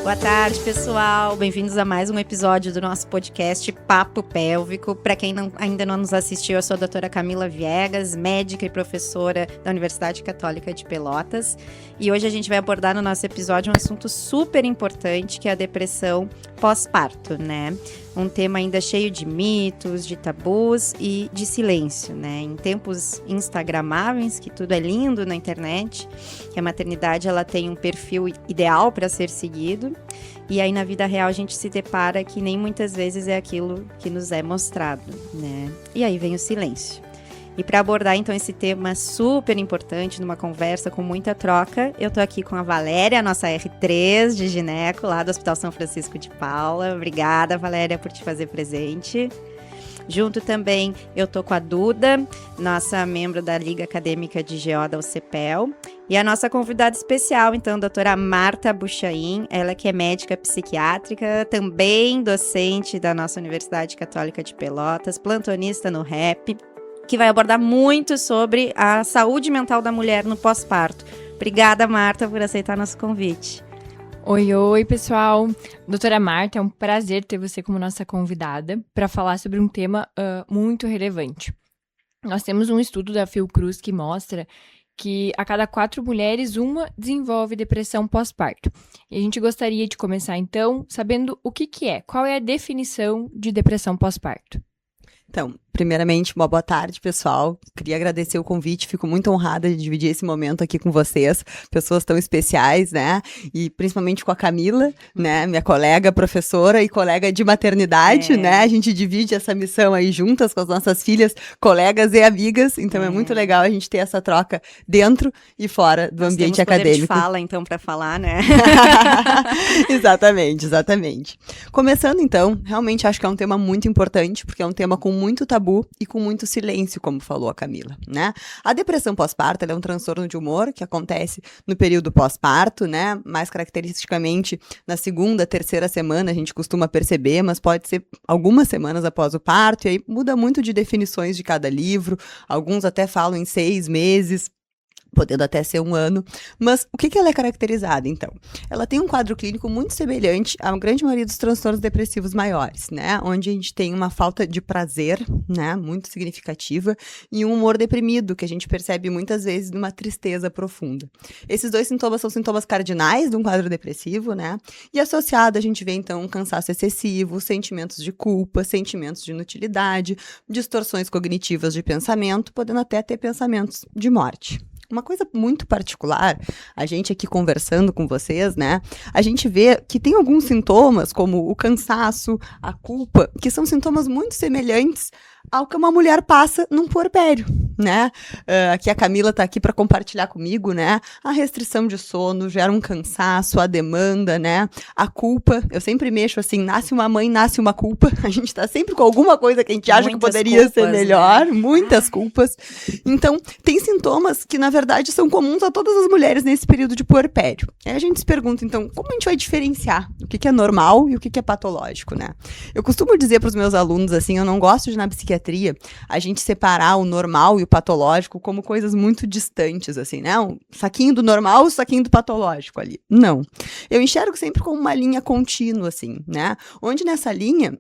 Boa tarde, pessoal. Bem-vindos a mais um episódio do nosso podcast Papo Pélvico. Para quem ainda não nos assistiu, eu sou a doutora Camila Viegas, médica e professora da Universidade Católica de Pelotas. E hoje a gente vai abordar no nosso episódio um assunto super importante, que é a depressão pós-parto, né? Um tema ainda cheio de mitos, de tabus e de silêncio, né? Em tempos instagramáveis, que tudo é lindo na internet, que a maternidade ela tem um perfil ideal para ser seguido, e aí na vida real a gente se depara que nem muitas vezes é aquilo que nos é mostrado, né? E aí vem o silêncio. E para abordar então esse tema super importante, numa conversa com muita troca, eu tô aqui com a Valéria, nossa R3 de gineco, lá do Hospital São Francisco de Paula. Obrigada, Valéria, por te fazer presente. Junto também eu tô com a Duda, nossa membro da Liga Acadêmica de GO da UCPEL. E a nossa convidada especial, então, a doutora Marta Buchain, ela que é médica psiquiátrica, também docente da nossa Universidade Católica de Pelotas, plantonista no REP, que vai abordar muito sobre a saúde mental da mulher no pós-parto. Obrigada, Marta, por aceitar nosso convite. Oi, pessoal. Doutora Marta, é um prazer ter você como nossa convidada para falar sobre um tema muito relevante. Nós temos um estudo da Fiocruz que mostra que a cada 4 mulheres, uma desenvolve depressão pós-parto. E a gente gostaria de começar, então, sabendo o que é, qual é a definição de depressão pós-parto. Então, primeiramente, uma boa tarde, pessoal. Queria agradecer o convite, fico muito honrada de dividir esse momento aqui com vocês, pessoas tão especiais, né? E principalmente com a Camila, né? Minha colega, professora e colega de maternidade, né? A gente divide essa missão aí juntas com as nossas filhas, colegas e amigas, então é muito legal a gente ter essa troca dentro e fora do ambiente acadêmico. Poder de fala, então, para falar, né? Exatamente. Começando, então, realmente acho que é um tema muito importante, porque é um tema com muito tabu e com muito silêncio, como falou a Camila, né? A depressão pós-parto, ela é um transtorno de humor que acontece no período pós-parto, né? Mais caracteristicamente na segunda, terceira semana a gente costuma perceber, mas pode ser algumas semanas após o parto, e aí muda muito de definições de cada livro, alguns até falam em 6 meses, podendo até ser 1 ano, mas o que ela é caracterizada, então? Ela tem um quadro clínico muito semelhante à grande maioria dos transtornos depressivos maiores, né? Onde a gente tem uma falta de prazer, né? Muito significativa, e um humor deprimido, que a gente percebe muitas vezes numa tristeza profunda. Esses 2 sintomas são sintomas cardinais de um quadro depressivo, né? E associado a gente vê, então, um cansaço excessivo, sentimentos de culpa, sentimentos de inutilidade, distorções cognitivas de pensamento, podendo até ter pensamentos de morte. Uma coisa muito particular, a gente aqui conversando com vocês, né, a gente vê que tem alguns sintomas, como o cansaço, a culpa, que são sintomas muito semelhantes ao que uma mulher passa num puerpério, né? Aqui a Camila tá aqui para compartilhar comigo, né? A restrição de sono gera um cansaço, a demanda, né? A culpa, eu sempre mexo assim, nasce uma mãe, nasce uma culpa. A gente tá sempre com alguma coisa que a gente acha que poderia ser melhor, né? Muitas culpas. Então, tem sintomas que, na verdade, são comuns a todas as mulheres nesse período de puerpério. Aí a gente se pergunta, então, como a gente vai diferenciar o que é normal e o que é patológico, né? Eu costumo dizer para os meus alunos, assim, eu não gosto de na psiquiatria a gente separar o normal e o patológico como coisas muito distantes, assim, né? Um saquinho do normal, o saquinho do patológico ali. Não. Eu enxergo sempre como uma linha contínua, assim, né? Onde nessa linha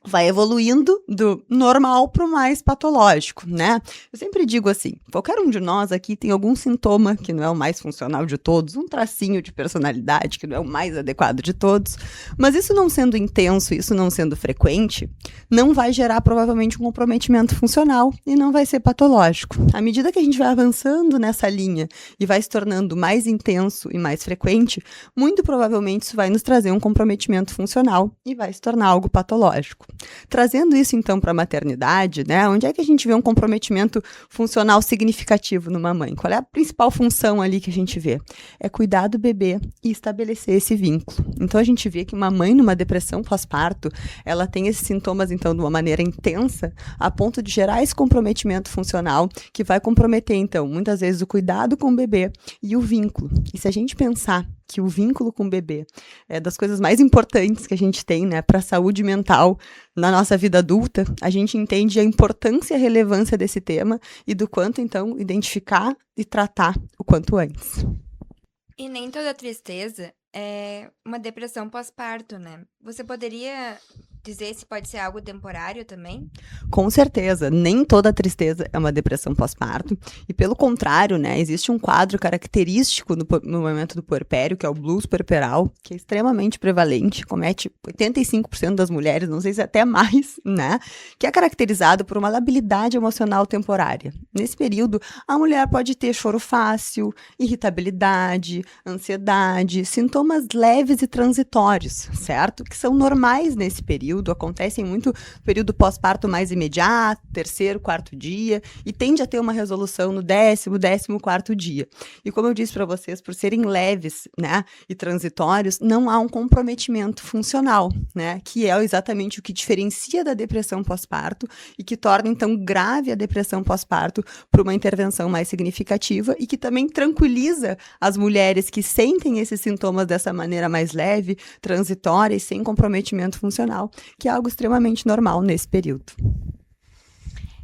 vai evoluindo do normal para o mais patológico, né? Eu sempre digo assim, qualquer um de nós aqui tem algum sintoma que não é o mais funcional de todos, um tracinho de personalidade que não é o mais adequado de todos, mas isso não sendo intenso, isso não sendo frequente, não vai gerar provavelmente um comprometimento funcional e não vai ser patológico. À medida que a gente vai avançando nessa linha e vai se tornando mais intenso e mais frequente, muito provavelmente isso vai nos trazer um comprometimento funcional e vai se tornar algo patológico. Trazendo isso, então, para a maternidade, né? Onde é que a gente vê um comprometimento funcional significativo numa mãe? Qual é a principal função ali que a gente vê? É cuidar do bebê e estabelecer esse vínculo. Então, a gente vê que uma mãe numa depressão pós-parto, ela tem esses sintomas, então, de uma maneira intensa, a ponto de gerar esse comprometimento funcional, que vai comprometer, então, muitas vezes o cuidado com o bebê e o vínculo. E se a gente pensar que o vínculo com o bebê é das coisas mais importantes que a gente tem, né, para a saúde mental na nossa vida adulta, a gente entende a importância e a relevância desse tema e do quanto, então, identificar e tratar o quanto antes. E nem toda tristeza é uma depressão pós-parto, né? Você poderia dizer se pode ser algo temporário também? Com certeza, nem toda tristeza é uma depressão pós-parto. E pelo contrário, né, existe um quadro característico no momento do puerpério, que é o blues puerperal, que é extremamente prevalente, comete 85% das mulheres, não sei se até mais, né, que é caracterizado por uma labilidade emocional temporária. Nesse período, a mulher pode ter choro fácil, irritabilidade, ansiedade, sintomas leves e transitórios, certo? Que são normais nesse período, acontecem muito no período pós-parto mais imediato, 3º, 4º dia, e tende a ter uma resolução no 10º, 14º dia. E como eu disse para vocês, por serem leves, né, e transitórios, não há um comprometimento funcional, né, que é exatamente o que diferencia da depressão pós-parto e que torna, então, grave a depressão pós-parto por uma intervenção mais significativa e que também tranquiliza as mulheres que sentem esses sintomas dessa maneira mais leve, transitória e sem comprometimento funcional, que é algo extremamente normal nesse período.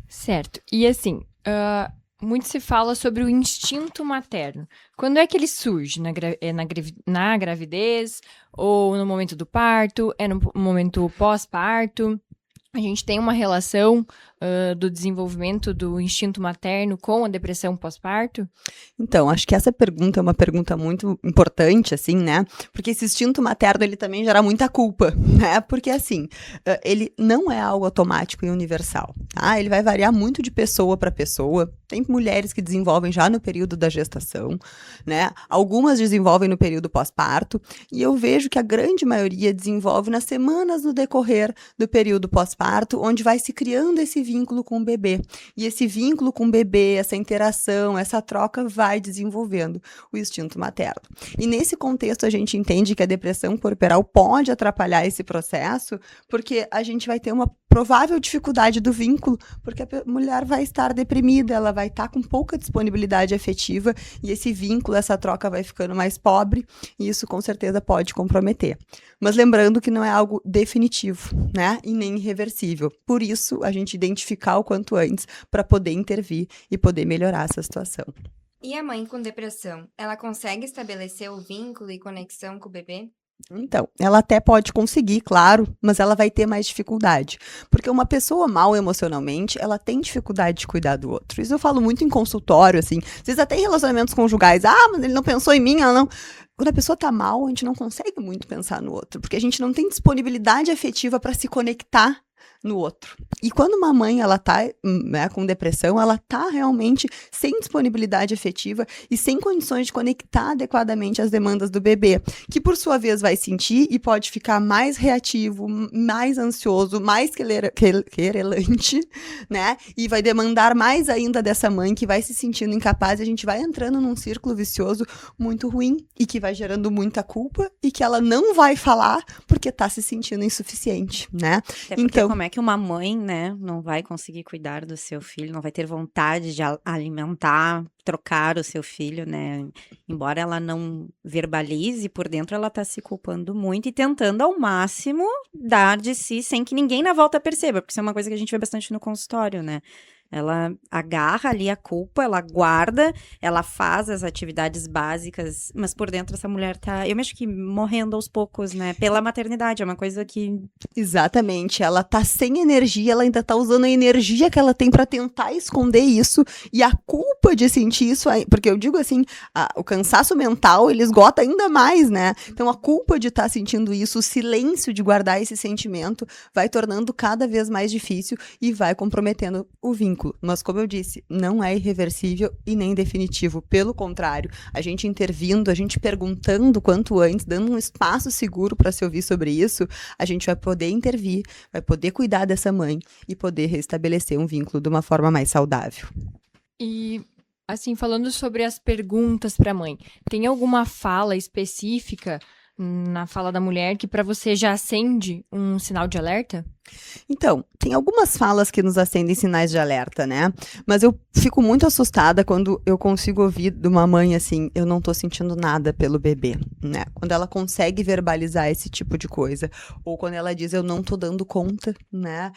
Certo. E assim, muito se fala sobre o instinto materno. Quando é que ele surge? Na gravidez? Ou no momento do parto? É no momento pós-parto? A gente tem uma relação do desenvolvimento do instinto materno com a depressão pós-parto? Então, acho que essa pergunta é uma pergunta muito importante, assim, né? Porque esse instinto materno, ele também gera muita culpa, né? Porque, assim, ele não é algo automático e universal, tá? Ele vai variar muito de pessoa para pessoa. Tem mulheres que desenvolvem já no período da gestação, né? Algumas desenvolvem no período pós-parto, e eu vejo que a grande maioria desenvolve nas semanas no decorrer do período pós-parto, onde vai se criando esse vínculo com o bebê. E esse vínculo com o bebê, essa interação, essa troca vai desenvolvendo o instinto materno. E nesse contexto a gente entende que a depressão puerperal pode atrapalhar esse processo, porque a gente vai ter uma provável dificuldade do vínculo, porque a mulher vai estar deprimida, ela vai estar com pouca disponibilidade afetiva e esse vínculo, essa troca vai ficando mais pobre e isso com certeza pode comprometer. Mas lembrando que não é algo definitivo, né? E nem irreversível. Por isso, a gente identificar o quanto antes para poder intervir e poder melhorar essa situação. E a mãe com depressão, ela consegue estabelecer o vínculo e conexão com o bebê? Então, ela até pode conseguir, claro, mas ela vai ter mais dificuldade. Porque uma pessoa mal emocionalmente, ela tem dificuldade de cuidar do outro. Isso eu falo muito em consultório, assim. Às vezes até em relacionamentos conjugais. Ah, mas ele não pensou em mim, ela não... Quando a pessoa tá mal, a gente não consegue muito pensar no outro. Porque a gente não tem disponibilidade afetiva para se conectar no outro. E quando uma mãe, ela tá, né, com depressão, ela tá realmente sem disponibilidade afetiva e sem condições de conectar adequadamente as demandas do bebê, que por sua vez vai sentir e pode ficar mais reativo, mais ansioso, mais querelante, né, e vai demandar mais ainda dessa mãe que vai se sentindo incapaz e a gente vai entrando num círculo vicioso muito ruim e que vai gerando muita culpa e que ela não vai falar porque tá se sentindo insuficiente, né? Até porque como é que uma mãe, né, não vai conseguir cuidar do seu filho, não vai ter vontade de alimentar, trocar o seu filho, né? Embora ela não verbalize, por dentro ela tá se culpando muito e tentando ao máximo dar de si sem que ninguém na volta perceba, porque isso é uma coisa que a gente vê bastante no consultório, né? Ela agarra ali a culpa, ela guarda, ela faz as atividades básicas, mas por dentro essa mulher tá, eu acho que morrendo aos poucos, né? Pela maternidade, é uma coisa que... Exatamente, ela tá sem energia, ela ainda tá usando a energia que ela tem pra tentar esconder isso, e a culpa de sentir isso, porque eu digo assim, o cansaço mental, ele esgota ainda mais, né? Então a culpa de estar sentindo isso, o silêncio de guardar esse sentimento, vai tornando cada vez mais difícil e vai comprometendo o vínculo. Mas como eu disse, não é irreversível e nem definitivo, pelo contrário, a gente intervindo, a gente perguntando quanto antes, dando um espaço seguro para se ouvir sobre isso, a gente vai poder intervir, vai poder cuidar dessa mãe e poder restabelecer um vínculo de uma forma mais saudável. E, assim, falando sobre as perguntas para a mãe, tem alguma fala específica na fala da mulher que para você já acende um sinal de alerta? Então, tem algumas falas que nos acendem sinais de alerta, né? Mas eu fico muito assustada quando eu consigo ouvir de uma mãe assim, eu não tô sentindo nada pelo bebê, né? Quando ela consegue verbalizar esse tipo de coisa. Ou quando ela diz, eu não tô dando conta, né?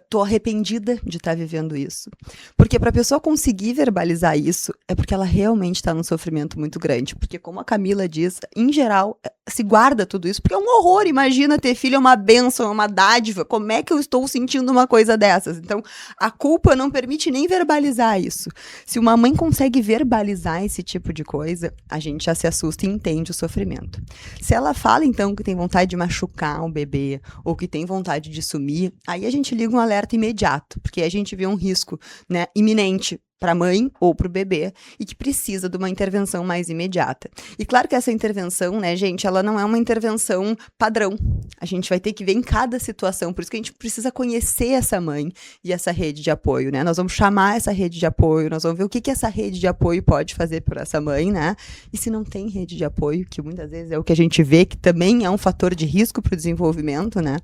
Tô arrependida de estar vivendo isso. Porque pra pessoa conseguir verbalizar isso, é porque ela realmente está num sofrimento muito grande. Porque, como a Camila diz, em geral, se guarda tudo isso, porque é um horror. Imagina ter filho, é uma bênção, é uma dádiva. Como é que eu estou sentindo uma coisa dessas? Então, a culpa não permite nem verbalizar isso. Se uma mãe consegue verbalizar esse tipo de coisa, a gente já se assusta e entende o sofrimento. Se ela fala, então, que tem vontade de machucar um bebê, ou que tem vontade de sumir, aí a gente liga um alerta imediato, porque a gente vê um risco, né, iminente para a mãe ou para o bebê e que precisa de uma intervenção mais imediata. E claro que essa intervenção, né, gente, ela não é uma intervenção padrão. A gente vai ter que ver em cada situação, por isso que a gente precisa conhecer essa mãe e essa rede de apoio, né? Nós vamos chamar essa rede de apoio, nós vamos ver o que essa rede de apoio pode fazer por essa mãe, né? E se não tem rede de apoio, que muitas vezes é o que a gente vê que também é um fator de risco para o desenvolvimento, né?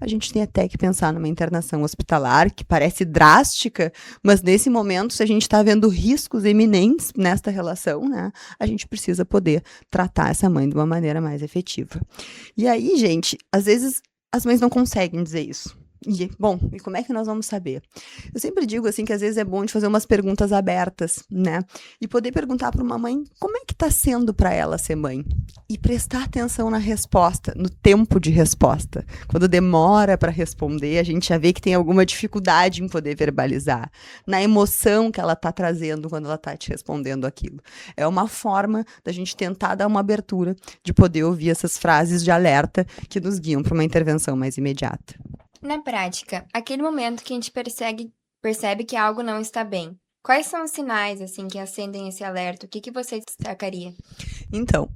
A gente tem até que pensar numa internação hospitalar, que parece drástica, mas nesse momento, se a gente está vendo riscos iminentes nesta relação, né, a gente precisa poder tratar essa mãe de uma maneira mais efetiva. E aí, gente, às vezes as mães não conseguem dizer isso. E como é que nós vamos saber? Eu sempre digo assim que às vezes é bom de fazer umas perguntas abertas, né? E poder perguntar para uma mãe como é que está sendo para ela ser mãe. E prestar atenção na resposta, no tempo de resposta. Quando demora para responder, a gente já vê que tem alguma dificuldade em poder verbalizar. Na emoção que ela está trazendo quando ela está te respondendo aquilo. É uma forma da gente tentar dar uma abertura de poder ouvir essas frases de alerta que nos guiam para uma intervenção mais imediata. Na prática, aquele momento que a gente percebe que algo não está bem. Quais são os sinais, assim, que acendem esse alerta? O que você destacaria? Então,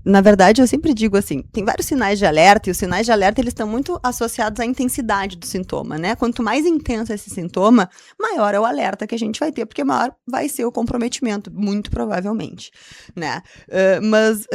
na verdade, eu sempre digo assim, tem vários sinais de alerta, e os sinais de alerta, eles estão muito associados à intensidade do sintoma, né? Quanto mais intenso esse sintoma, maior é o alerta que a gente vai ter, porque maior vai ser o comprometimento, muito provavelmente, né? Mas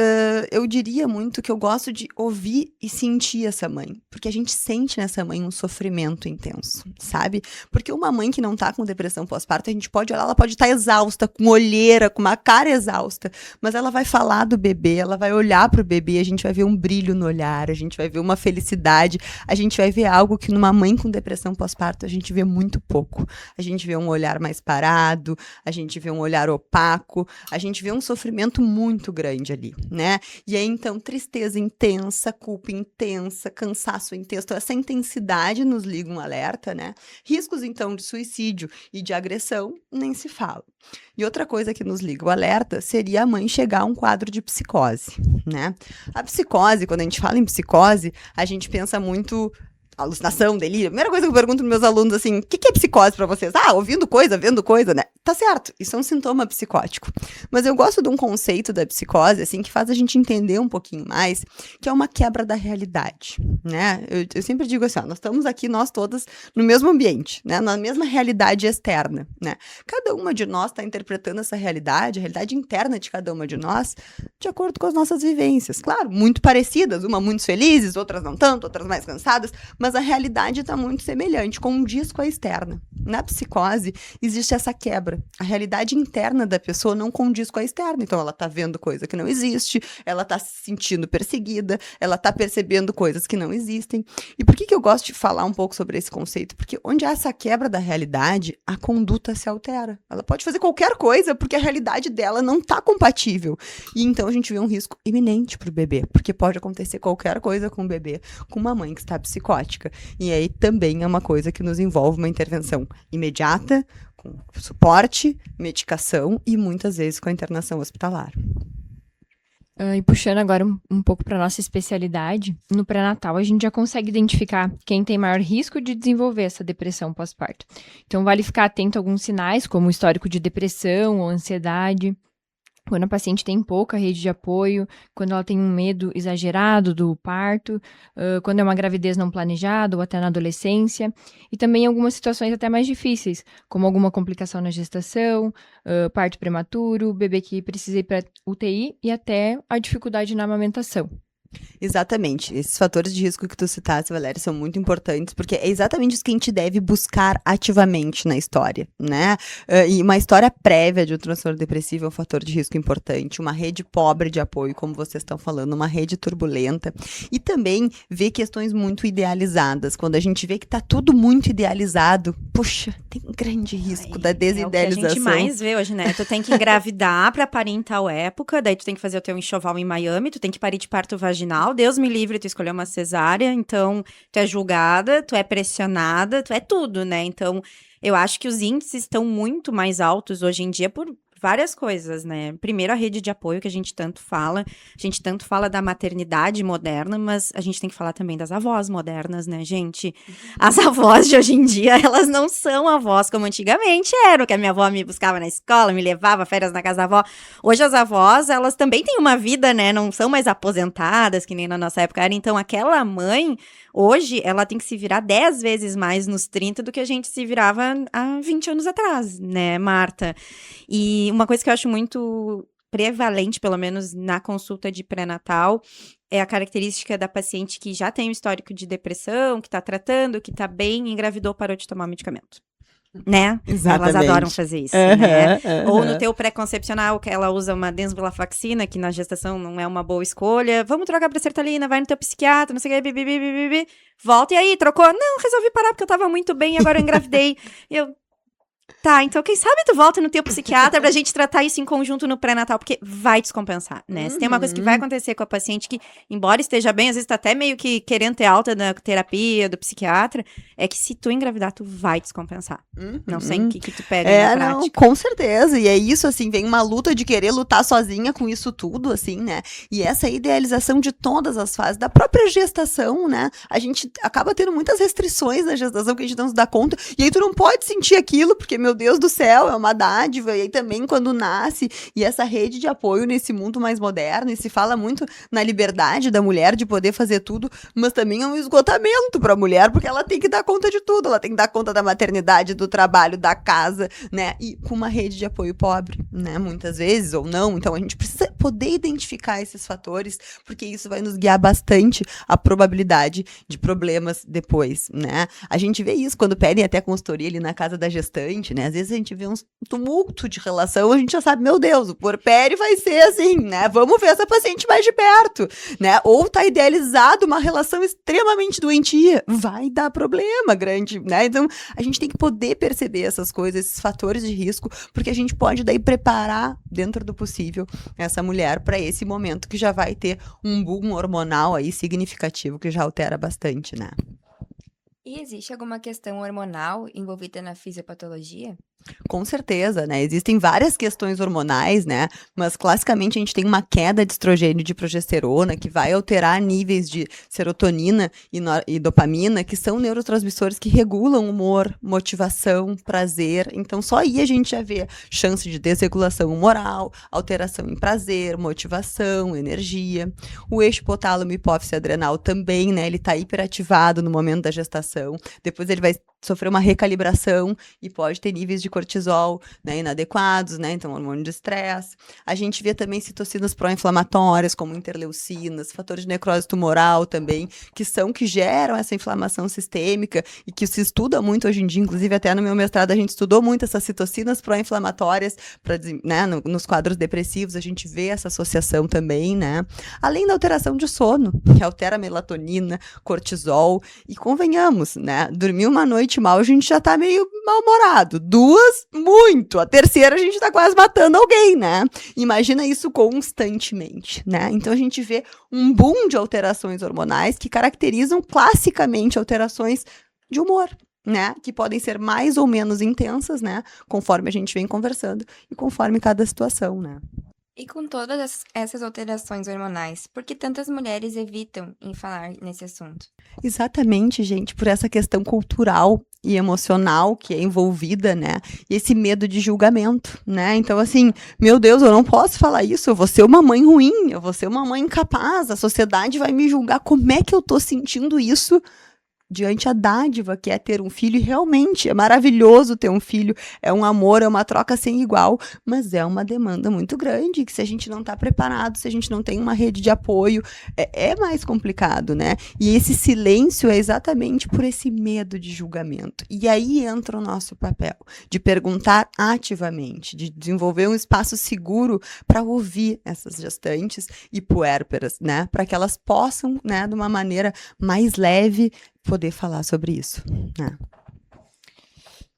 eu diria muito que eu gosto de ouvir e sentir essa mãe, porque a gente sente nessa mãe um sofrimento intenso, sabe? Porque uma mãe que não tá com depressão pós-parto, a gente pode olhar, ela pode estar exausta, com olheira, com uma cara exausta, mas ela vai falar do bebê, ela vai olhar pro bebê, a gente vai ver um brilho no olhar, a gente vai ver uma felicidade, a gente vai ver algo que numa mãe com depressão pós-parto a gente vê muito pouco. A gente vê um olhar mais parado, a gente vê um olhar opaco, a gente vê um sofrimento muito grande ali, né? E aí, então, tristeza intensa, culpa intensa, cansaço intenso, então, essa intensidade nos liga um alerta, né? Riscos, então, de suicídio e de agressão, nem se fala. E outra coisa que nos liga o alerta seria a mãe chegar a um quadro de psicose, né? A psicose, quando a gente fala em psicose, a gente pensa muito alucinação, delírio. A primeira coisa que eu pergunto para meus alunos assim, o que é psicose para vocês? Ah, ouvindo coisa, vendo coisa, né? Tá certo, isso é um sintoma psicótico. Mas eu gosto de um conceito da psicose, assim, que faz a gente entender um pouquinho mais, que é uma quebra da realidade, né? Eu sempre digo assim, ó, nós estamos aqui, nós todas, no mesmo ambiente, né? Na mesma realidade externa, né? Cada uma de nós está interpretando essa realidade, a realidade interna de cada uma de nós, de acordo com as nossas vivências. Claro, muito parecidas, uma muito felizes, outras não tanto, outras mais cansadas, mas a realidade está muito semelhante, condiz com a externa. Na psicose, existe essa quebra. A realidade interna da pessoa não condiz com a externa. Então, ela está vendo coisa que não existe, ela está se sentindo perseguida, ela está percebendo coisas que não existem. E por que eu gosto de falar um pouco sobre esse conceito? Porque onde há essa quebra da realidade, a conduta se altera. Ela pode fazer qualquer coisa porque a realidade dela não está compatível. E então, a gente vê um risco iminente para o bebê, porque pode acontecer qualquer coisa com o bebê, com uma mãe que está psicótica. E aí também é uma coisa que nos envolve uma intervenção imediata, com suporte, medicação e muitas vezes com a internação hospitalar. E puxando agora um pouco para nossa especialidade, no pré-natal a gente já consegue identificar quem tem maior risco de desenvolver essa depressão pós-parto. Então vale ficar atento a alguns sinais, como o histórico de depressão ou ansiedade, quando a paciente tem pouca rede de apoio, quando ela tem um medo exagerado do parto, quando é uma gravidez não planejada ou até na adolescência, e também algumas situações até mais difíceis, como alguma complicação na gestação, parto prematuro, bebê que precisa ir para UTI e até a dificuldade na amamentação. Exatamente. Esses fatores de risco que tu citaste, Valéria, são muito importantes, porque é exatamente isso que a gente deve buscar ativamente na história, né? E uma história prévia de um transtorno depressivo é um fator de risco importante, uma rede pobre de apoio, como vocês estão falando, uma rede turbulenta, e também ver questões muito idealizadas. Quando a gente vê que tá tudo muito idealizado, puxa, tem grande risco da desidealização. É o que a gente mais vê hoje, né? Tu tem que engravidar pra parir em tal época, daí tu tem que fazer o teu enxoval em Miami, tu tem que parir de parto vaginal, Deus me livre, tu escolheu uma cesárea, então tu é julgada, tu é pressionada, tu é tudo, né? Então, eu acho que os índices estão muito mais altos hoje em dia por várias coisas, né? Primeiro, a rede de apoio que a gente tanto fala da maternidade moderna, mas a gente tem que falar também das avós modernas, né, gente? As avós de hoje em dia, elas não são avós como antigamente eram, que a minha avó me buscava na escola, me levava férias na casa da avó. Hoje as avós, elas também têm uma vida, né? Não são mais aposentadas, que nem na nossa época era. Então, aquela mãe, hoje, ela tem que se virar 10 vezes mais nos 30 do que a gente se virava há 20 anos atrás, né, Marta? E uma coisa que eu acho muito prevalente, pelo menos na consulta de pré-natal, é a característica da paciente que já tem um histórico de depressão, que tá tratando, que tá bem, engravidou, parou de tomar medicamento. Né? Exatamente. Elas adoram fazer isso, né? Ou no teu pré-concepcional, que ela usa uma desvenlafaxina, que na gestação não é uma boa escolha. Vamos trocar pra sertralina, vai no teu psiquiatra, não sei o que, volta, e aí, trocou? Não, resolvi parar porque eu tava muito bem e agora eu engravidei. E eu... Tá, então quem sabe tu volta no teu psiquiatra pra gente tratar isso em conjunto no pré-natal, porque vai descompensar, né? Se tem uma coisa que vai acontecer com a paciente que, embora esteja bem, às vezes tá até meio que querendo ter alta da terapia, do psiquiatra, é que se tu engravidar, tu vai descompensar. Não sei o que tu pega na prática. Não, com certeza, e é isso, assim, vem uma luta de querer lutar sozinha com isso tudo, assim, né? E essa idealização de todas as fases, da própria gestação, né? A gente acaba tendo muitas restrições na gestação que a gente não se dá conta, e aí tu não pode sentir aquilo, porque, meu Deus do céu, é uma dádiva, e aí também quando nasce, e essa rede de apoio nesse mundo mais moderno, e se fala muito na liberdade da mulher de poder fazer tudo, mas também é um esgotamento pra mulher, porque ela tem que dar conta de tudo, ela tem que dar conta da maternidade, do trabalho, da casa, né, e com uma rede de apoio pobre, né, muitas vezes, ou não, então a gente precisa poder identificar esses fatores, porque isso vai nos guiar bastante a probabilidade de problemas depois, né, a gente vê isso quando pedem até consultoria ali na casa da gestante, né, às vezes a gente vê um tumulto de relação, a gente já sabe, meu Deus, o puerpério vai ser assim, né, vamos ver essa paciente mais de perto, né, ou tá idealizado uma relação extremamente doentia, vai dar problema grande, né, então a gente tem que poder perceber essas coisas, esses fatores de risco, porque a gente pode daí preparar, dentro do possível, essa mulher para esse momento que já vai ter um boom hormonal aí significativo, que já altera bastante, né. E existe alguma questão hormonal envolvida na fisiopatologia? Com certeza, né? Existem várias questões hormonais, né? Mas classicamente a gente tem uma queda de estrogênio e de progesterona que vai alterar níveis de serotonina e dopamina, que são neurotransmissores que regulam humor, motivação, prazer. Então só aí a gente já vê chance de desregulação humoral, alteração em prazer, motivação, energia. O eixo hipotálamo e hipófise adrenal também, né? Ele tá hiperativado no momento da gestação. Depois ele vai sofrer uma recalibração e pode ter níveis de cortisol, né, inadequados, né, então hormônio de estresse. A gente vê também citocinas pró-inflamatórias, como interleucinas, fatores de necrose tumoral também, que geram essa inflamação sistêmica e que se estuda muito hoje em dia, inclusive até no meu mestrado a gente estudou muito essas citocinas pró-inflamatórias, né, nos quadros depressivos a gente vê essa associação também, né, além da alteração de sono, que altera a melatonina, cortisol, e convenhamos, né, dormir uma noite mal, a gente já tá meio mal-humorado. 2, muito. A terceira, a gente tá quase matando alguém, né? Imagina isso constantemente, né? Então, a gente vê um boom de alterações hormonais que caracterizam classicamente alterações de humor, né? Que podem ser mais ou menos intensas, né? Conforme a gente vem conversando e conforme cada situação, né? E com todas essas alterações hormonais, por que tantas mulheres evitam em falar nesse assunto? Exatamente, gente, por essa questão cultural e emocional que é envolvida, né, e esse medo de julgamento, né, então assim, meu Deus, eu não posso falar isso, eu vou ser uma mãe ruim, eu vou ser uma mãe incapaz, a sociedade vai me julgar, como é que eu tô sentindo isso diante a dádiva que é ter um filho, e realmente é maravilhoso ter um filho, é um amor, é uma troca sem igual, mas é uma demanda muito grande, que se a gente não está preparado, se a gente não tem uma rede de apoio, é mais complicado, né? E esse silêncio é exatamente por esse medo de julgamento. E aí entra o nosso papel, de perguntar ativamente, de desenvolver um espaço seguro para ouvir essas gestantes e puérperas, né? Para que elas possam, né, de uma maneira mais leve, poder falar sobre isso, né?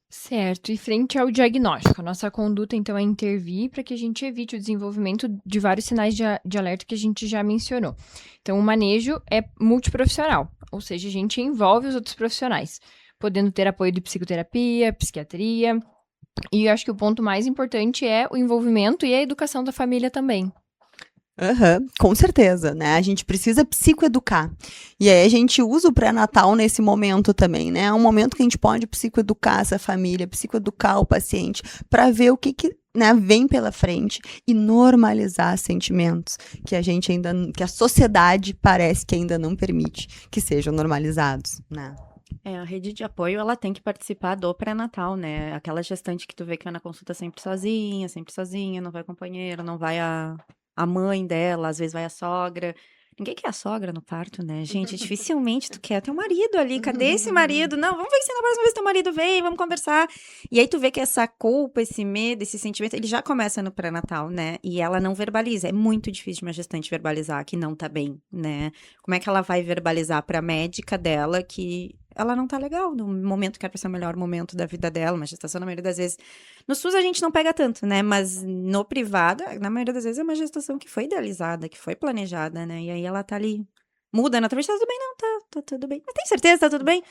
Certo. E frente ao diagnóstico, a nossa conduta, então, é intervir para que a gente evite o desenvolvimento de vários sinais de alerta que a gente já mencionou. Então, o manejo é multiprofissional, ou seja, a gente envolve os outros profissionais, podendo ter apoio de psicoterapia, psiquiatria. E eu acho que o ponto mais importante é o envolvimento e a educação da família também. Com certeza, né? A gente precisa psicoeducar. E aí a gente usa o pré-natal nesse momento também, né? É um momento que a gente pode psicoeducar essa família, psicoeducar o paciente, para ver o que né, vem pela frente e normalizar sentimentos que a gente ainda, que a sociedade parece que ainda não permite que sejam normalizados, né? A rede de apoio, ela tem que participar do pré-natal, né? Aquela gestante que tu vê que vai na consulta sempre sozinha, não vai companheiro, não vai a mãe dela, às vezes vai a sogra. Ninguém quer a sogra no parto, né, gente? Dificilmente tu quer teu marido ali. Cadê esse marido? Não, vamos ver se na próxima vez teu marido vem, vamos conversar. E aí tu vê que essa culpa, esse medo, esse sentimento, ele já começa no pré-natal, né? E ela não verbaliza. É muito difícil de uma gestante verbalizar que não tá bem, né? Como é que ela vai verbalizar pra médica dela que ela não tá legal no momento que era pra ser o melhor momento da vida dela, uma gestação, na maioria das vezes. No SUS a gente não pega tanto, né? Mas no privado, na maioria das vezes é uma gestação que foi idealizada, que foi planejada, né? E aí ela tá ali, muda naturalmente, tá tudo bem? Não, tá tudo bem. Mas tem certeza, tá tudo bem?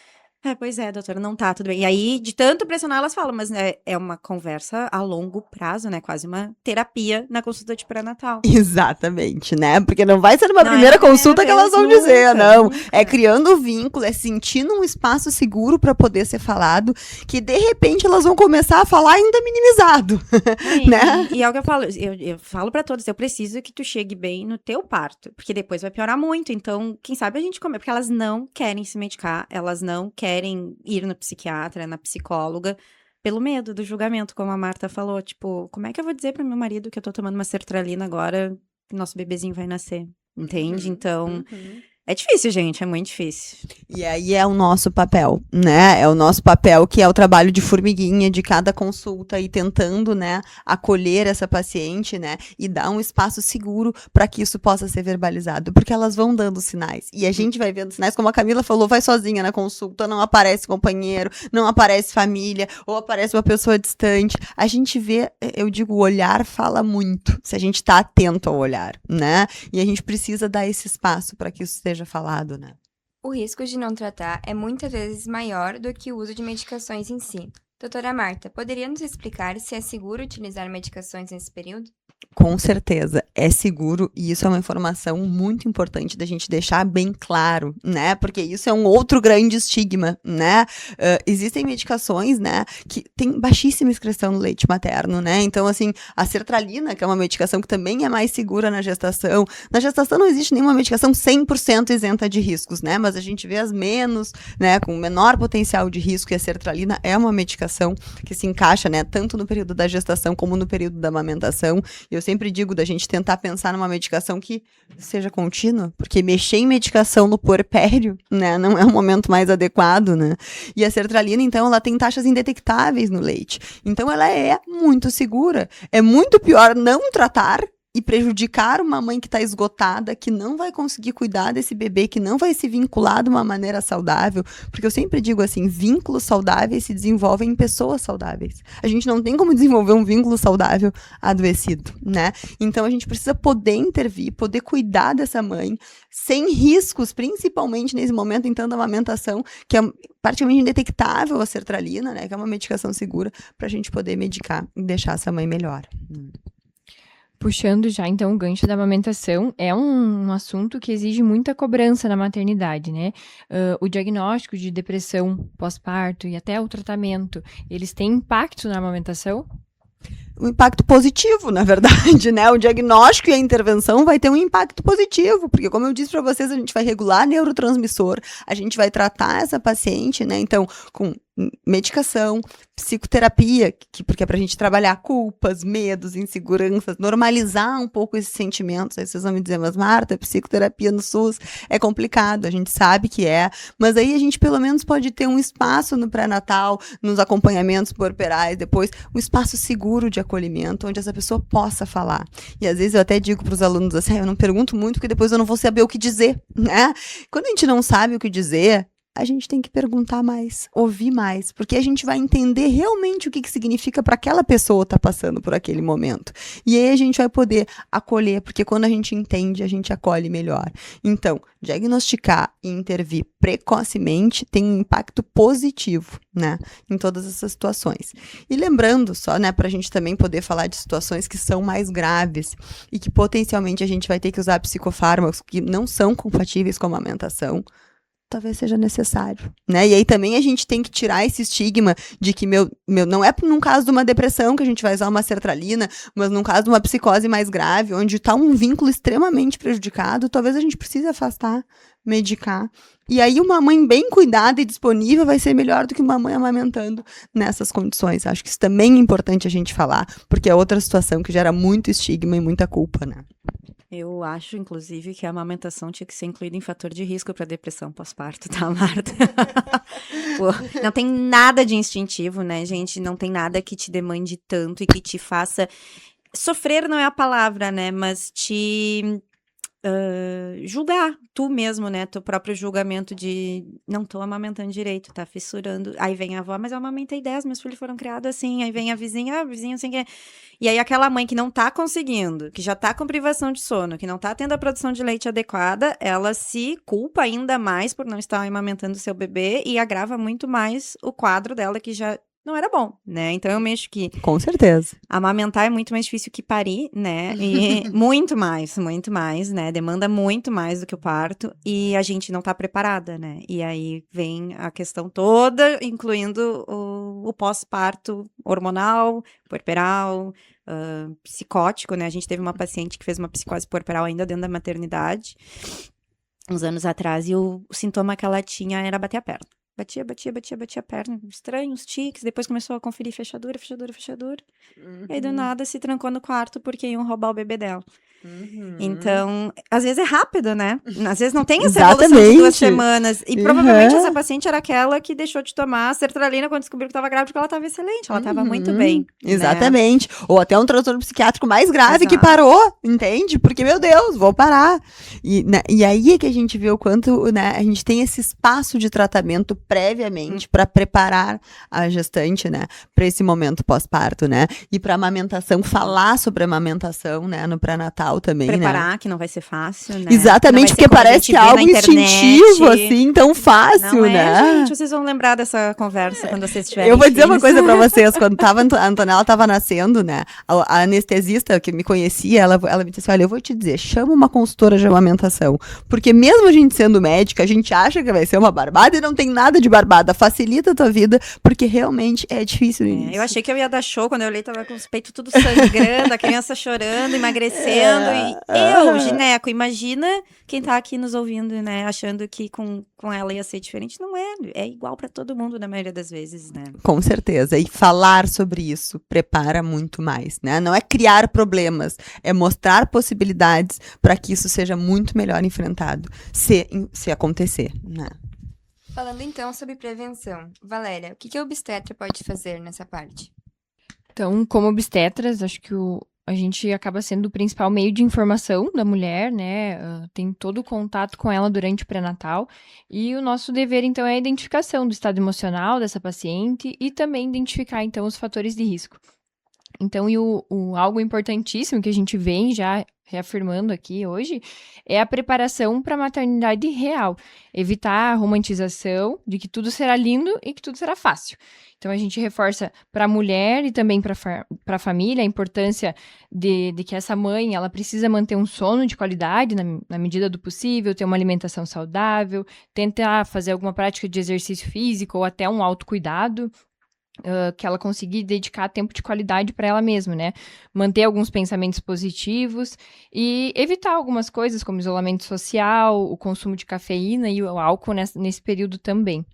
Pois é, doutora, não tá tudo bem. E aí, de tanto pressionar, elas falam, mas é uma conversa a longo prazo, né? Quase uma terapia na consulta de pré-natal. Exatamente, né? Porque não vai ser numa primeira consulta que elas vão dizer, não. Nunca. É criando vínculo, é sentindo um espaço seguro para poder ser falado, que de repente elas vão começar a falar ainda minimizado, né? E é o que eu falo, eu falo para todos, eu preciso que tu chegue bem no teu parto, porque depois vai piorar muito, então, quem sabe a gente come, porque elas não querem se medicar, elas não querem ir no psiquiatra, na psicóloga, pelo medo do julgamento, como a Marta falou. Tipo, como é que eu vou dizer pro meu marido que eu tô tomando uma sertralina agora, que nosso bebezinho vai nascer? Entende? Então, é difícil, gente, é muito difícil. E aí é o nosso papel, né? É o nosso papel, que é o trabalho de formiguinha de cada consulta e tentando, né, acolher essa paciente, né, e dar um espaço seguro para que isso possa ser verbalizado, porque elas vão dando sinais. E a gente vai vendo sinais, como a Camila falou, vai sozinha na consulta, não aparece companheiro, não aparece família, ou aparece uma pessoa distante. A gente vê, eu digo, o olhar fala muito, se a gente tá atento ao olhar, né? E a gente precisa dar esse espaço para que isso seja falado, né? O risco de não tratar é muitas vezes maior do que o uso de medicações em si. Doutora Marta, poderia nos explicar se é seguro utilizar medicações nesse período? Com certeza, é seguro, e isso é uma informação muito importante da gente deixar bem claro, né? Porque isso é um outro grande estigma, né? Existem medicações, né, que tem baixíssima excreção no leite materno, né? Então, assim, a sertralina, que é uma medicação que também é mais segura na gestação não existe nenhuma medicação 100% isenta de riscos, né? Mas a gente vê as menos, né, com menor potencial de risco, e a sertralina é uma medicação que se encaixa, né, tanto no período da gestação como no período da amamentação. Eu sempre digo da gente tentar pensar numa medicação que seja contínua, porque mexer em medicação no puerpério, né, não é o momento mais adequado, né? E a sertralina, então, ela tem taxas indetectáveis no leite. Então, ela é muito segura. É muito pior não tratar e prejudicar uma mãe que está esgotada, que não vai conseguir cuidar desse bebê, que não vai se vincular de uma maneira saudável, porque eu sempre digo assim, vínculos saudáveis se desenvolvem em pessoas saudáveis. A gente não tem como desenvolver um vínculo saudável adoecido, né? Então a gente precisa poder intervir, poder cuidar dessa mãe, sem riscos, principalmente nesse momento, então, da amamentação, que é praticamente indetectável a sertralina, né? Que é uma medicação segura, para a gente poder medicar e deixar essa mãe melhor. Puxando já, então, o gancho da amamentação, é um assunto que exige muita cobrança na maternidade, né? O diagnóstico de depressão pós-parto e até o tratamento, eles têm impacto na amamentação? Um impacto positivo, na verdade, né? O diagnóstico e a intervenção vai ter um impacto positivo, porque como eu disse para vocês, a gente vai regular neurotransmissor, a gente vai tratar essa paciente, né? Então, com medicação, psicoterapia, porque é pra gente trabalhar culpas, medos, inseguranças, normalizar um pouco esses sentimentos. Aí vocês vão me dizer, mas Marta, psicoterapia no SUS é complicado, a gente sabe que é, mas aí a gente pelo menos pode ter um espaço no pré-natal, nos acompanhamentos puerperais, depois um espaço seguro de acolhimento, onde essa pessoa possa falar. E às vezes eu até digo para os alunos assim, eu não pergunto muito, porque depois eu não vou saber o que dizer, né? Quando a gente não sabe o que dizer, a gente tem que perguntar mais, ouvir mais, porque a gente vai entender realmente o que significa para aquela pessoa estar passando por aquele momento. E aí a gente vai poder acolher, porque quando a gente entende, a gente acolhe melhor. Então, diagnosticar e intervir precocemente tem um impacto positivo, né, em todas essas situações. E lembrando só, né, para a gente também poder falar de situações que são mais graves e que potencialmente a gente vai ter que usar psicofármacos que não são compatíveis com a amamentação, talvez seja necessário, né? E aí também a gente tem que tirar esse estigma de que não é num caso de uma depressão que a gente vai usar uma sertralina, mas num caso de uma psicose mais grave, onde está um vínculo extremamente prejudicado, talvez a gente precise afastar, medicar. E aí uma mãe bem cuidada e disponível vai ser melhor do que uma mãe amamentando nessas condições. Acho que isso também é importante a gente falar, porque é outra situação que gera muito estigma e muita culpa, né? Eu acho, inclusive, que a amamentação tinha que ser incluída em fator de risco para depressão pós-parto, tá, Marta? Pô, não tem nada de instintivo, né, gente? Não tem nada que te demande tanto e que te faça... Sofrer não é a palavra, né? Mas te... julgar tu mesmo, né? Teu próprio julgamento de não tô amamentando direito, tá fissurando. Aí vem a avó, mas eu amamentei 10, meus filhos foram criados assim. Aí vem a vizinha assim que... E aí aquela mãe que não tá conseguindo, que já tá com privação de sono, que não tá tendo a produção de leite adequada, ela se culpa ainda mais por não estar amamentando seu bebê e agrava muito mais o quadro dela, que já não era bom, né? Então eu mexo que... Com certeza. Amamentar é muito mais difícil que parir, né? E muito mais, né? Demanda muito mais do que o parto e a gente não tá preparada, né? E aí vem a questão toda, incluindo o pós-parto hormonal, puerperal, psicótico, né? A gente teve uma paciente que fez uma psicose puerperal ainda dentro da maternidade, uns anos atrás, e o sintoma que ela tinha era bater a perna. Batia a perna, estranho, uns tiques, depois começou a conferir fechadura. Uhum. E aí, do nada, se trancou no quarto porque iam roubar o bebê dela. Então, às vezes é rápido, né? Às vezes não tem essa evolução de 2 semanas. E provavelmente essa paciente era aquela que deixou de tomar a sertralina quando descobriu que estava grávida, porque ela estava excelente, ela estava muito bem. Exatamente. Né? Ou até um transtorno psiquiátrico mais grave que parou, entende? Porque, meu Deus, vou parar. E aí é que a gente vê o quanto, né, a gente tem esse espaço de tratamento previamente para preparar a gestante, né, para esse momento pós-parto, né? E para amamentação, falar sobre a amamentação, né, no pré-natal também, preparar, né? que não vai ser fácil, né? Exatamente, porque parece que é algo instintivo, assim, tão fácil, não né? Gente, vocês vão lembrar dessa conversa quando vocês tiverem Eu vou dizer uma filhos. coisa pra vocês, quando a Antonella tava nascendo, né, a anestesista que me conhecia, ela me disse, olha, eu vou te dizer, chama uma consultora de amamentação, porque mesmo a gente sendo médica, a gente acha que vai ser uma barbada e não tem nada de barbada, facilita a tua vida, porque realmente é difícil isso. Eu achei que eu ia dar show, quando eu olhei, tava com os peitos tudo sangrando, a criança chorando, emagrecendo, gineco, imagina quem tá aqui nos ouvindo, né, achando que com ela ia ser diferente, não é igual pra todo mundo na maioria das vezes, né. Com certeza, e falar sobre isso prepara muito mais, né, não é criar problemas, é mostrar possibilidades para que isso seja muito melhor enfrentado, se acontecer, né. Falando então sobre prevenção, Valéria, o que a obstetra pode fazer nessa parte? Então, como obstetras, acho que a gente acaba sendo o principal meio de informação da mulher, né? Tem todo o contato com ela durante o pré-natal. E o nosso dever, então, é a identificação do estado emocional dessa paciente e também identificar, então, os fatores de risco. Então, algo importantíssimo que a gente vem já reafirmando aqui hoje é a preparação para a maternidade real. Evitar a romantização de que tudo será lindo e que tudo será fácil. Então, a gente reforça para a mulher e também para a família a importância de que essa mãe ela precisa manter um sono de qualidade na medida do possível, ter uma alimentação saudável, tentar fazer alguma prática de exercício físico ou até um autocuidado. que ela conseguir dedicar tempo de qualidade para ela mesma, né? Manter alguns pensamentos positivos e evitar algumas coisas, como isolamento social, o consumo de cafeína e o álcool nesse período também.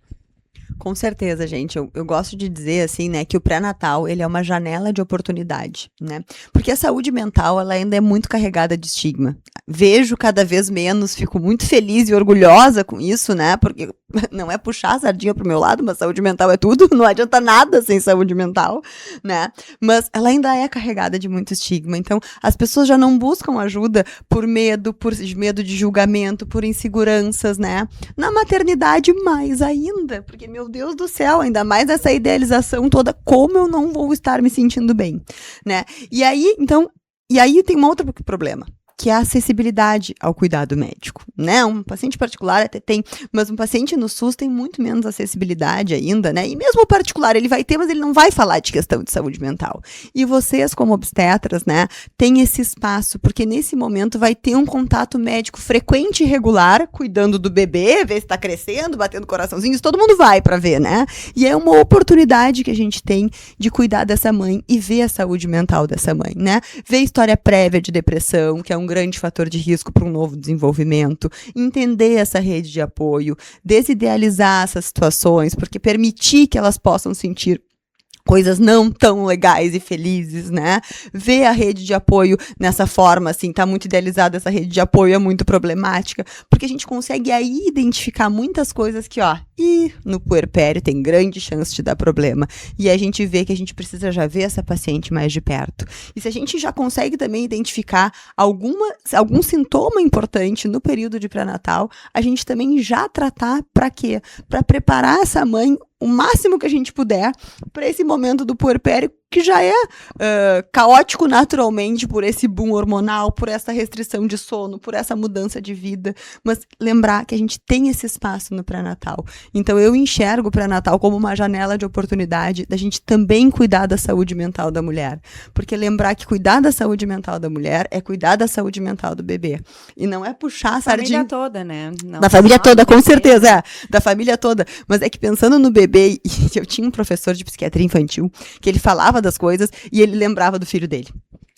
Com certeza, gente. Eu gosto de dizer, assim, né, que o pré-natal, ele é uma janela de oportunidade, né? Porque a saúde mental, ela ainda é muito carregada de estigma. Vejo cada vez menos, fico muito feliz e orgulhosa com isso, né? Porque não é puxar a sardinha pro meu lado, mas saúde mental é tudo, não adianta nada sem saúde mental, né? Mas ela ainda é carregada de muito estigma. Então, as pessoas já não buscam ajuda por medo de julgamento, por inseguranças, né? Na maternidade, mais ainda, porque, meu Deus do céu, ainda mais essa idealização toda, como eu não vou estar me sentindo bem, né? E aí tem um outro problema, que é a acessibilidade ao cuidado médico, né? Um paciente particular até tem, mas um paciente no SUS tem muito menos acessibilidade ainda, né? E mesmo o particular ele vai ter, mas ele não vai falar de questão de saúde mental. E vocês, como obstetras, né, têm esse espaço, porque nesse momento vai ter um contato médico frequente e regular, cuidando do bebê, ver se está crescendo, batendo coraçãozinho, isso todo mundo vai para ver, né? E é uma oportunidade que a gente tem de cuidar dessa mãe e ver a saúde mental dessa mãe, né? Ver história prévia de depressão, que é um grande fator de risco para um novo desenvolvimento, entender essa rede de apoio, desidealizar essas situações, porque permitir que elas possam sentir coisas não tão legais e felizes, né? Ver a rede de apoio nessa forma, assim, tá muito idealizada essa rede de apoio, é muito problemática, porque a gente consegue aí identificar muitas coisas que, no puerpério tem grande chance de dar problema. E a gente vê que a gente precisa já ver essa paciente mais de perto. E se a gente já consegue também identificar algum sintoma importante no período de pré-natal, a gente também já tratar para quê? Para preparar essa mãe o máximo que a gente puder para esse momento do puerpério, que já é caótico naturalmente por esse boom hormonal, por essa restrição de sono, por essa mudança de vida, mas lembrar que a gente tem esse espaço no pré-natal. Então eu enxergo o pré-natal como uma janela de oportunidade da gente também cuidar da saúde mental da mulher, porque lembrar que cuidar da saúde mental da mulher é cuidar da saúde mental do bebê, e não é puxar a sardinha... Da família toda, né? Não da família toda, com bebê. certeza, da família toda, mas é que pensando no bebê, e eu tinha um professor de psiquiatria infantil, que ele falava das coisas e ele lembrava do filho dele.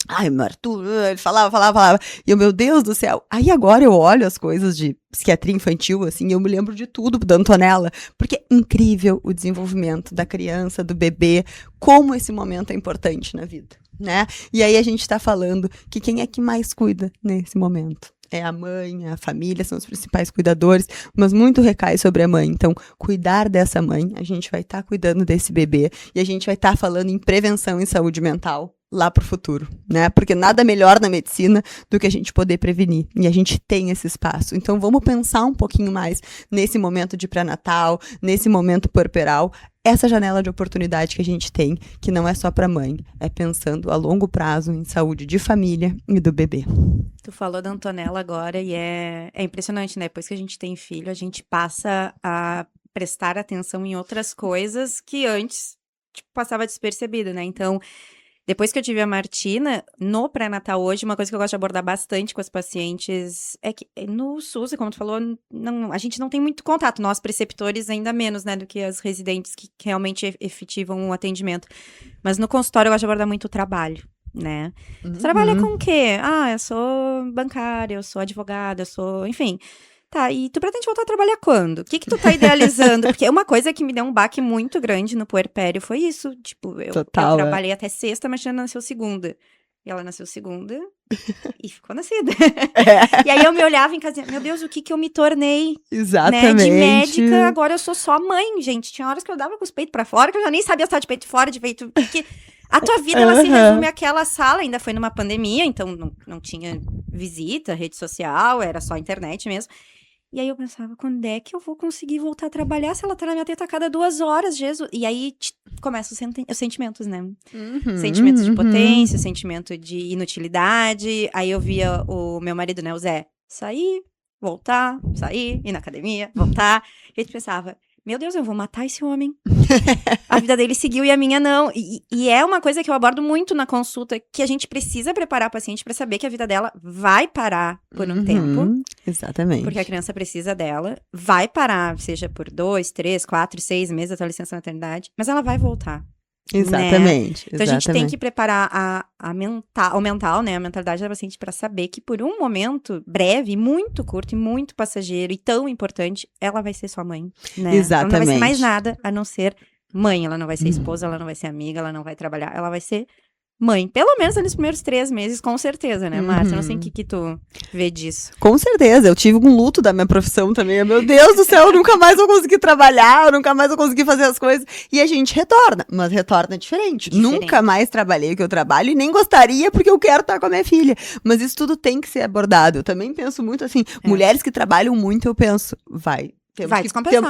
Ai, meu Arthur, ele falava. E eu, meu Deus do céu. Aí agora eu olho as coisas de psiquiatria infantil, assim, e eu me lembro de tudo da Antonella, porque é incrível o desenvolvimento da criança, do bebê, como esse momento é importante na vida, né? E aí a gente tá falando que quem é que mais cuida nesse momento? É a mãe, a família, são os principais cuidadores, mas muito recai sobre a mãe. Então, cuidar dessa mãe, a gente vai estar cuidando desse bebê e a gente vai estar falando em prevenção em saúde mental lá pro futuro, né? Porque nada melhor na medicina do que a gente poder prevenir. E a gente tem esse espaço. Então, vamos pensar um pouquinho mais nesse momento de pré-natal, nesse momento puerperal, essa janela de oportunidade que a gente tem, que não é só para mãe, é pensando a longo prazo em saúde de família e do bebê. Tu falou da Antonella agora e é impressionante, né? Depois que a gente tem filho, a gente passa a prestar atenção em outras coisas que antes, passava despercebido, né? Então, depois que eu tive a Martina, no pré-natal hoje, uma coisa que eu gosto de abordar bastante com as pacientes é que no SUS, como tu falou, a gente não tem muito contato, nós preceptores ainda menos, né, do que as residentes que realmente efetivam o atendimento. Mas no consultório eu gosto de abordar muito o trabalho, né? Você trabalha com o quê? Eu sou bancária, eu sou advogada, eu sou... Enfim... Tá, e tu pretende voltar a trabalhar quando? O que tu tá idealizando? Porque uma coisa que me deu um baque muito grande no puerpério foi isso. Tipo, eu trabalhei até sexta, mas já nasceu segunda. E ela nasceu segunda e ficou nascida. E aí eu me olhava em casa e dizia, meu Deus, o que eu me tornei? Exatamente. Né? De médica, agora eu sou só mãe, gente. Tinha horas que eu dava com os peitos pra fora, que eu já nem sabia se tava de peito fora, de peito... Porque a tua vida, ela se resume àquela sala, ainda foi numa pandemia, então não tinha visita, rede social, era só internet mesmo. E aí eu pensava, quando é que eu vou conseguir voltar a trabalhar se ela tá na minha teta a cada 2 horas, Jesus? E aí começam os sentimentos, né? Sentimentos de potência, sentimento de inutilidade. Aí eu via o meu marido, né, o Zé, sair, voltar, sair, ir na academia, voltar. E a gente pensava, meu Deus, eu vou matar esse homem. A vida dele seguiu e a minha não. E é uma coisa que eu abordo muito na consulta, que a gente precisa preparar a paciente para saber que a vida dela vai parar por um tempo. Exatamente. Porque a criança precisa dela. Vai parar, seja por 2, 3, 4, 6 meses da tua licença maternidade. Mas ela vai voltar. Exatamente. Então a gente tem que preparar o mental, né, a mentalidade da paciente para saber que por um momento breve, muito curto e muito passageiro e tão importante, ela vai ser sua mãe, né? Exatamente. Ela não vai ser mais nada a não ser mãe, ela não vai ser esposa, ela não vai ser amiga, ela não vai trabalhar, ela vai ser mãe. Pelo menos nos primeiros 3 meses, com certeza, né, Marta? Eu não sei o que tu vê disso. Com certeza, eu tive um luto da minha profissão também. Meu Deus do céu, eu nunca mais vou conseguir trabalhar, eu nunca mais vou conseguir fazer as coisas. E a gente retorna, mas retorna diferente. Nunca mais trabalhei o que eu trabalho e nem gostaria porque eu quero estar com a minha filha. Mas isso tudo tem que ser abordado. Eu também penso muito assim, mulheres que trabalham muito, eu penso,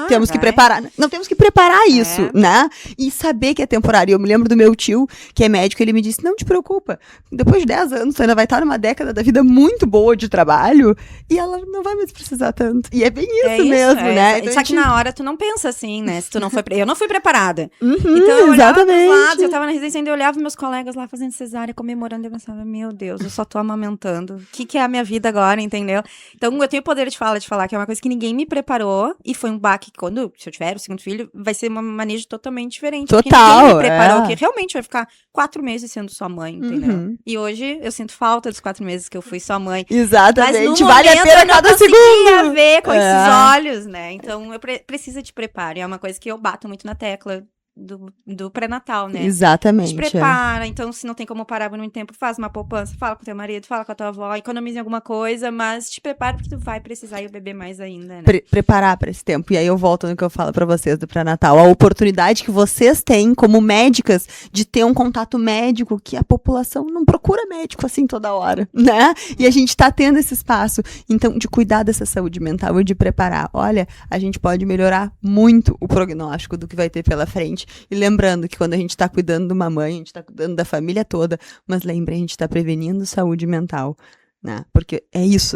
temos que preparar. Não, temos que preparar isso, né? E saber que é temporário. Eu me lembro do meu tio, que é médico, ele me disse, não te preocupa. Depois de 10 anos, tu ainda vai estar numa década da vida muito boa de trabalho e ela não vai mais precisar tanto. E é bem isso mesmo, né? Então, só que na hora tu não pensa assim, né? Se tu não foi... Eu não fui preparada. Então eu olhava pros lados, eu tava na residência ainda, eu olhava meus colegas lá fazendo cesárea, comemorando, e eu pensava, meu Deus, eu só tô amamentando. O que é a minha vida agora, entendeu? Então, eu tenho o poder de falar que é uma coisa que ninguém me preparou. E foi um baque que se eu tiver o segundo filho, vai ser um manejo totalmente diferente. Total, porque ninguém me preparou que realmente vai ficar 4 meses sendo sua mãe, entendeu? E hoje eu sinto falta dos 4 meses que eu fui sua mãe. Exatamente, mas no vale a pena cada segundo. Eu não ver com esses olhos, né? Então, precisa de preparo. E é uma coisa que eu bato muito na tecla do pré-natal, né? Exatamente. Te prepara, então se não tem como parar por muito tempo, faz uma poupança, fala com teu marido, fala com a tua avó, economize alguma coisa, mas te prepara porque tu vai precisar e o bebê mais ainda, né? Preparar para esse tempo. E aí eu volto no que eu falo para vocês do pré-natal. A oportunidade que vocês têm como médicas de ter um contato médico que a população não procura médico assim toda hora, né? E a gente tá tendo esse espaço. Então, de cuidar dessa saúde mental e de preparar. Olha, a gente pode melhorar muito o prognóstico do que vai ter pela frente. E lembrando que quando a gente está cuidando de uma mãe, a gente está cuidando da família toda, mas lembre, a gente está prevenindo saúde mental, né? Porque é isso,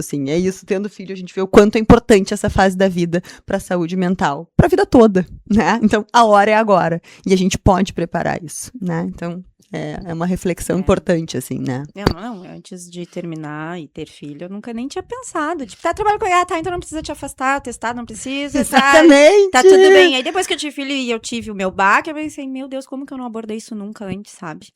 tendo filho, a gente vê o quanto é importante essa fase da vida para a saúde mental, para a vida toda, né? Então, a hora é agora, e a gente pode preparar isso, né? Então, é uma reflexão importante, assim, né? Não, antes de terminar e ter filho, eu nunca nem tinha pensado. Tipo, trabalhando com então não precisa te afastar, testar, não precisa. Exatamente. Tá tudo bem. Aí depois que eu tive filho e eu tive o meu baque, eu pensei, meu Deus, como que eu não abordei isso nunca antes, sabe?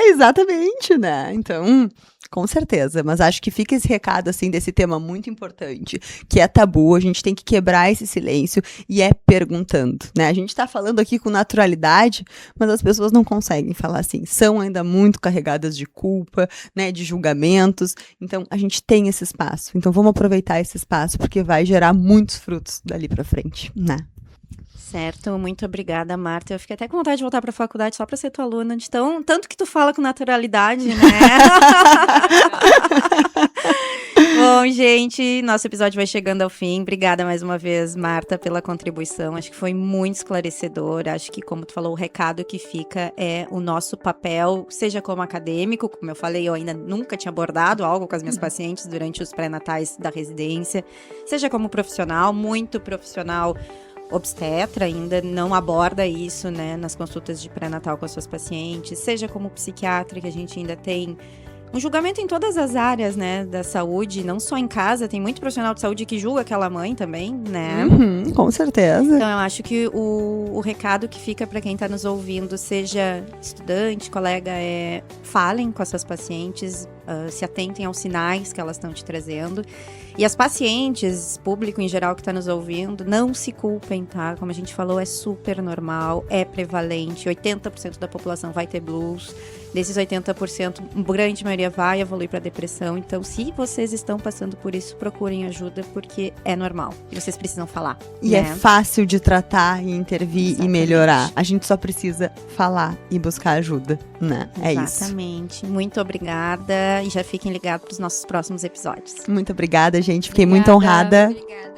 Exatamente, né? Então, com certeza, mas acho que fica esse recado, assim, desse tema muito importante, que é tabu, a gente tem que quebrar esse silêncio e perguntando, né? A gente tá falando aqui com naturalidade, mas as pessoas não conseguem falar assim, são ainda muito carregadas de culpa, né, de julgamentos, então a gente tem esse espaço, então vamos aproveitar esse espaço, porque vai gerar muitos frutos dali pra frente, né? Certo, muito obrigada, Marta. Eu fiquei até com vontade de voltar para a faculdade só para ser tua aluna, de tanto que tu fala com naturalidade, né? Bom, gente, nosso episódio vai chegando ao fim. Obrigada mais uma vez, Marta, pela contribuição. Acho que foi muito esclarecedor. Acho que, como tu falou, o recado que fica é o nosso papel, seja como acadêmico, como eu falei, eu ainda nunca tinha abordado algo com as minhas pacientes durante os pré-natais da residência, seja como profissional, muito profissional, obstetra ainda não aborda isso, né, nas consultas de pré-natal com as suas pacientes, seja como psiquiatra, que a gente ainda tem um julgamento em todas as áreas, né, da saúde, não só em casa, tem muito profissional de saúde que julga aquela mãe também, né? Com certeza. Então, eu acho que o recado que fica para quem tá nos ouvindo, seja estudante, colega, falem com as suas pacientes, se atentem aos sinais que elas estão te trazendo. E as pacientes, público em geral que está nos ouvindo, não se culpem, tá? Como a gente falou, é super normal, é prevalente. 80% da população vai ter blues. Desses 80%, grande maioria vai evoluir para depressão. Então, se vocês estão passando por isso, procurem ajuda, porque é normal. E vocês precisam falar. E é fácil de tratar e intervir. Exatamente. E melhorar. A gente só precisa falar e buscar ajuda, né? É isso. Exatamente. Muito obrigada. E já fiquem ligados para os nossos próximos episódios. Muito obrigada, gente. Fiquei muito honrada. Obrigada.